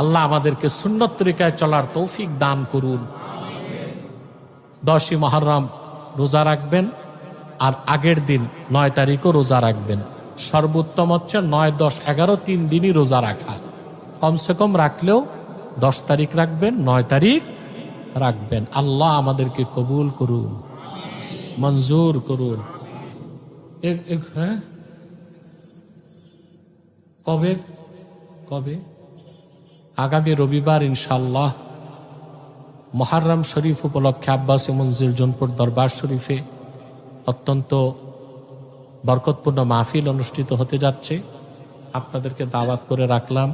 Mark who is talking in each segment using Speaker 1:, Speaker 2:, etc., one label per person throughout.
Speaker 1: আল্লাহ আমাদেরকে সুন্নত তরিকায় চলার তৌফিক দান করুন। 10ই মুহররম রোজা রাখবেন, আর আগের দিন 9 তারিখও রোজা রাখবেন। সর্বোত্তম হচ্ছে 9, 10, 11 3 দিনই রোজা রাখা। কমসে কম রাখলেও 10 তারিখ রাখবেন, 9 তারিখ রাখবেন। আল্লাহ আমাদেরকে কবুল করুন, মঞ্জুর করুন। হ্যাঁ, কবে কবে? আগামী রবিবার ইনশাআল্লাহ মুহররম শরীফ উপলক্ষে আব্বাসী মঞ্জিল জোনপুর দরবার শরীফে অত্যন্ত বরকতপূর্ণ মাহফিল অনুষ্ঠিত হতে যাচ্ছে। আপনাদেরকে দাওয়াত করে রাখলাম,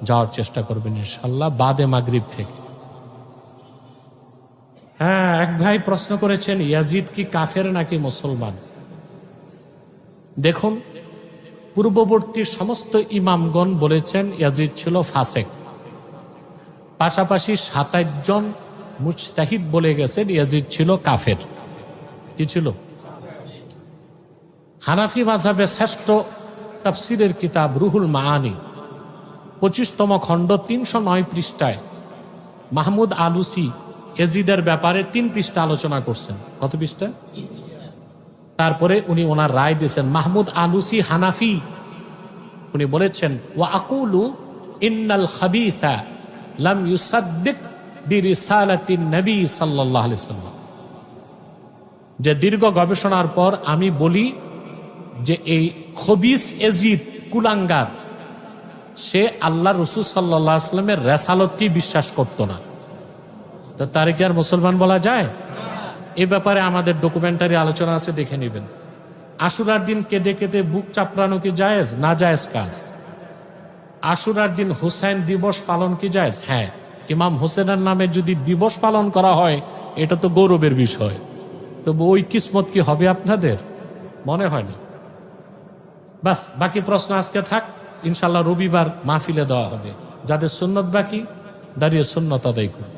Speaker 1: যাওয়ার চেষ্টা করবেন ইনশাআল্লাহ বাদে মাগরিব থেকে। হ্যাঁ, এক ভাই প্রশ্ন করেছেন, ইয়াজিদ কি কাফের নাকি মুসলমান? দেখুন, পূর্ববর্তী সমস্ত ইমামগণ বলেছেন ইয়াজিদ ছিল ফাসেক। পাশাপাশি 27 জন মুজতাহিদ বলে গেছেন ইয়াজিদ ছিল কাফের। কি ছিল? হানাফি মাযহাবের শ্রেষ্ঠ তাফসীরের কিতাব রুহুল মাআনি 25তম খণ্ড 309 পৃষ্ঠায় মাহমুদ আলুসি ইয়াজিদের ব্যাপারে 3 পৃষ্ঠা আলোচনা করছেন। কত পৃষ্ঠা? তারপরে উনি ওনার রায় দিয়েছেন। মাহমুদ আলুসি হানাফি, উনি বলেছেন ওয়া আকুলু ইন্নাল খাবিসা লাম ইউসাদ্দিক বিরিসালাতিন নবী সাল্লাল্লাহু আলাইহি সাল্লাম। যে দীর্ঘ গবেষণার পর আমি বলি যে এই খবিস ইয়াজিদ কুলাঙ্গার, সে আল্লাহ রাসূল সাল্লাল্লাহু আলাইহি সাল্লামের রিসালাতকে বিশ্বাস করত না। তো তার কি আর মুসলমান বলা যায়? এ ব্যাপারে আমাদের ডকুমেন্টারি আলোচনা আছে, দেখে নেবেন। আশুরার দিন কেঁদে কেঁদে বুক চাপড়ানো কি জায়েজ? না জায়েজ কাজ। আশুরার দিন হুসাইন দিবস পালন কি জায়েজ? হ্যাঁ। ইমাম হোসেনের নামে যদি দিবস পালন করা হয় এটা তো গৌরবের বিষয়। তো ওই কিসমত কি হবে আপনাদের? মনে হয় না। বাস, বাকি প্রশ্ন আজকে থাক, ইনশাল্লাহ রবিবার মাহফিলে দেওয়া হবে। যাদের সুন্নত বাকি দাঁড়িয়ে সুন্নত আদায় করুন।